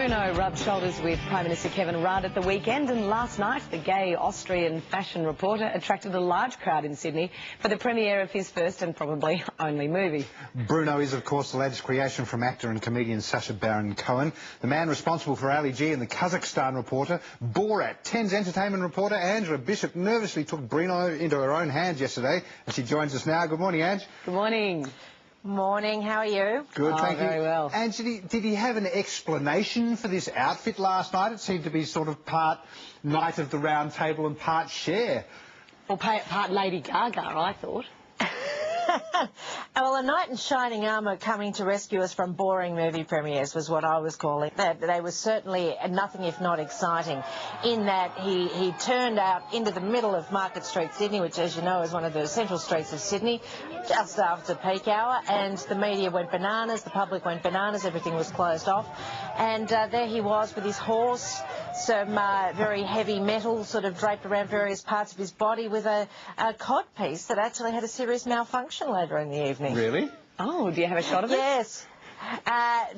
Bruno rubbed shoulders with Prime Minister Kevin Rudd at the weekend, and last night the gay Austrian fashion reporter attracted a large crowd in Sydney for the premiere of his first and probably only movie. Bruno is, of course, the latest creation from actor and comedian Sacha Baron Cohen, the man responsible for Ali G and the Kazakhstan reporter, Borat. 10's entertainment reporter Angela Bishop nervously took Bruno into her own hands yesterday, and she joins us now. Good morning, Ange. Good morning. Morning, how are you? Good, thank you. Very well. And did he have an explanation for this outfit last night? It seemed to be sort of part Knight of the Round Table and part Cher. Or part Lady Gaga, I thought. Well, a knight in shining armour coming to rescue us from boring movie premieres was what I was calling. They were certainly nothing if not exciting, in that he turned out into the middle of Market Street, Sydney, which, as you know, is one of the central streets of Sydney, just after peak hour, and the media went bananas, the public went bananas, everything was closed off, and there he was with his horse, some very heavy metal sort of draped around various parts of his body, with a codpiece that actually had a serious malfunction later in the evening. Really? Oh, do you have a shot of it? Yes.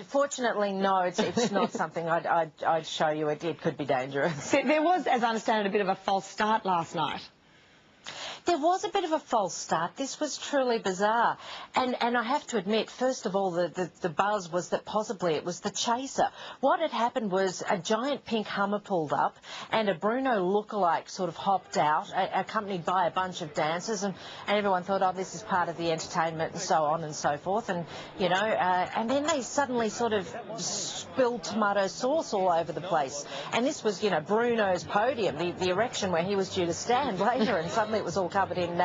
Fortunately, no, it's not something I'd show you. It could be dangerous. There was, as I understand it, a bit of a false start last night. There was a bit of a false start. This was truly bizarre. And I have to admit, first of all, the buzz was that possibly it was the chaser. What had happened was a giant pink Hummer pulled up and a Bruno lookalike sort of hopped out, accompanied by a bunch of dancers, and everyone thought, oh, this is part of the entertainment and so on and so forth. And, you know, and then they suddenly sort of spilled tomato sauce all over the place. And this was, you know, Bruno's podium, the erection where he was due to stand later, and suddenly it was all covered in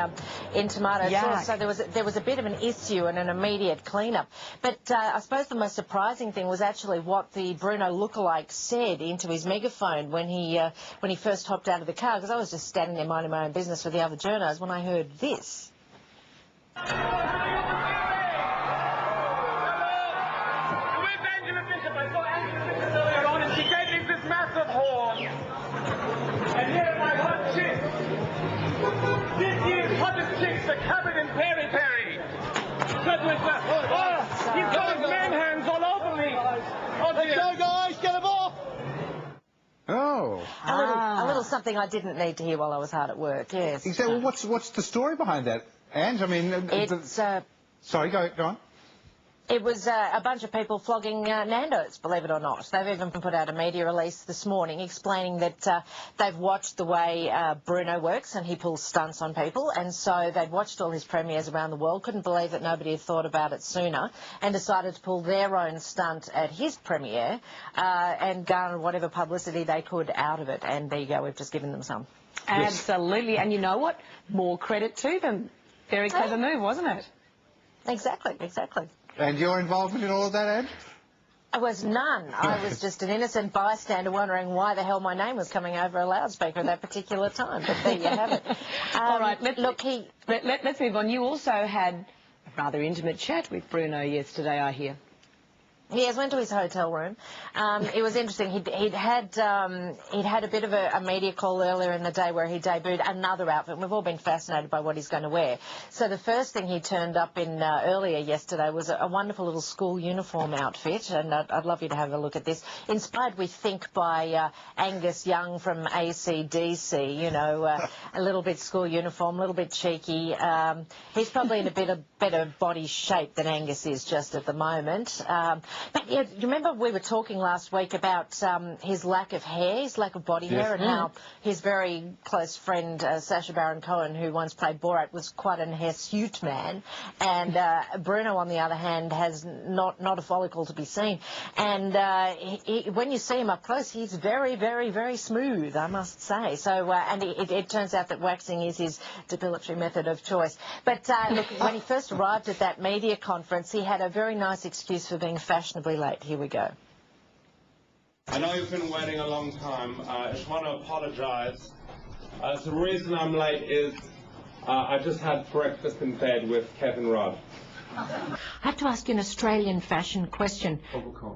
tomato sauce. So there was a bit of an issue and an immediate clean-up. But I suppose the most surprising thing was actually what the Bruno lookalike said into his megaphone when he first hopped out of the car, because I was just standing there minding my own business with the other journos when I heard this. She gave me this massive horn. And here's my hot chick. This year's hottest chicks are covered in peri-peri. But with the... he's got his man hands all over me. Oh, dear. Let's go, guys. Get him off. Oh. A little something I didn't need to hear while I was hard at work, yes. Exactly. Well, what's the story behind that, Ange? I mean... It's... Sorry, go on. It was a bunch of people flogging Nando's, believe it or not. They've even put out a media release this morning explaining that they've watched the way Bruno works, and he pulls stunts on people, and so they'd watched all his premieres around the world, couldn't believe that nobody had thought about it sooner, and decided to pull their own stunt at his premiere and garner whatever publicity they could out of it. And there you go, we've just given them some. Absolutely. And you know what? More credit to them. Very clever move, wasn't it? Exactly, exactly. And your involvement in all of that, Ange? I was none. I was just an innocent bystander wondering why the hell my name was coming over a loudspeaker at that particular time. But there you have it. All right, let's let's move on. You also had a rather intimate chat with Bruno yesterday, I hear. Yes, went to his hotel room. It was interesting. He'd had a bit of a media call earlier in the day where he debuted another outfit, and we've all been fascinated by what he's going to wear. So the first thing he turned up in earlier yesterday was a wonderful little school uniform outfit, and I'd love you to have a look at this. Inspired, we think, by Angus Young from AC/DC, you know, a little bit school uniform, a little bit cheeky. He's probably in a bit of better body shape than Angus is just at the moment. But yeah, you remember we were talking last week about his lack of hair, his lack of body hair, and how his very close friend Sacha Baron Cohen, who once played Borat, was quite an hirsute man, and Bruno, on the other hand, has not a follicle to be seen. And when you see him up close, he's very, very, very smooth, I must say. So, and it turns out that waxing is his depilatory method of choice. But look, when he first arrived at that media conference, he had a very nice excuse for being fashionably late. Here we go. I know you've been waiting a long time. I just want to apologise. So the reason I'm late is I just had breakfast in bed with Kevin Rudd. I have to ask you an Australian fashion question.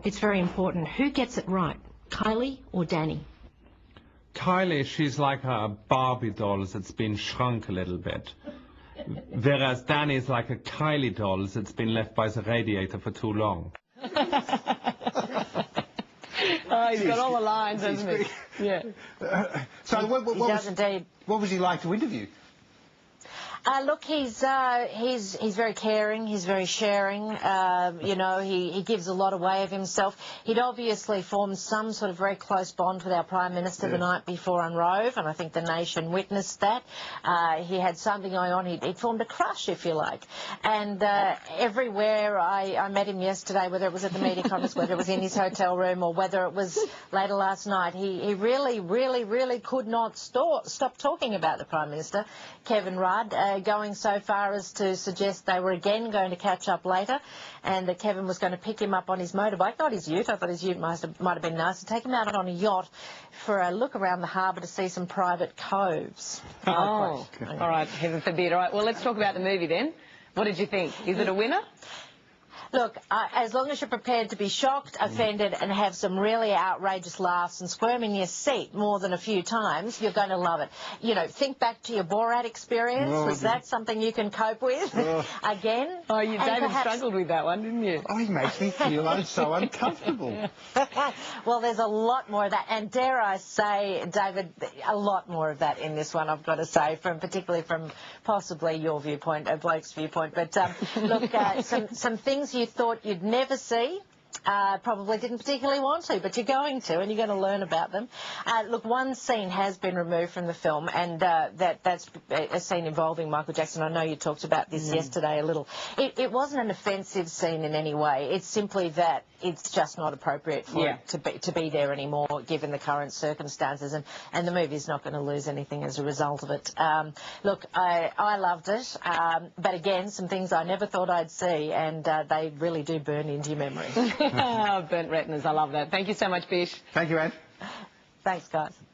It's very important. Who gets it right, Kylie or Danny? Kylie, she's like a Barbie doll that's been shrunk a little bit. Whereas Danny is like a Kylie doll that's been left by the radiator for too long. Oh, he's got all the lines, hasn't he? Yeah. So He does indeed. what was he like to interview? Look, he's very caring. He's very sharing. You know, he gives a lot away of himself. He'd obviously formed some sort of very close bond with our Prime Minister the night before on Rove, and I think the nation witnessed that. He had something going on. He'd formed a crush, if you like. And everywhere I met him yesterday, whether it was at the media conference, whether it was in his hotel room, or whether it was later last night, he really could not stop talking about the Prime Minister, Kevin Rudd. Going so far as to suggest they were again going to catch up later, and that Kevin was going to pick him up on his motorbike, not his ute. I thought his ute might have been nice, to take him out on a yacht for a look around the harbour to see some private coves. Oh, all right, heaven forbid. All right, well, let's talk about the movie then. What did you think? Is it a winner? Look, as long as you're prepared to be shocked, offended, and have some really outrageous laughs and squirm in your seat more than a few times, you're going to love it. You know, think back to your Borat experience. Was that something you can cope with again? Oh, David struggled with that one, didn't you? Oh, he makes me feel so uncomfortable. Well, there's a lot more of that, and dare I say, David, a lot more of that in this one, I've got to say, particularly from possibly your viewpoint, a bloke's viewpoint. But look, some things you thought you'd never see. Probably didn't particularly want to, but you're going to, and you're going to learn about them. Look, one scene has been removed from the film, and that's a scene involving Michael Jackson. I know you talked about this yesterday a little. It wasn't an offensive scene in any way. It's simply that it's just not appropriate for it to be there anymore, given the current circumstances, and the movie's not going to lose anything as a result of it. Look, I loved it, but again, some things I never thought I'd see, and they really do burn into your memory. Burnt retinas, I love that. Thank you so much, Bish. Thank you, Anne. Thanks, guys.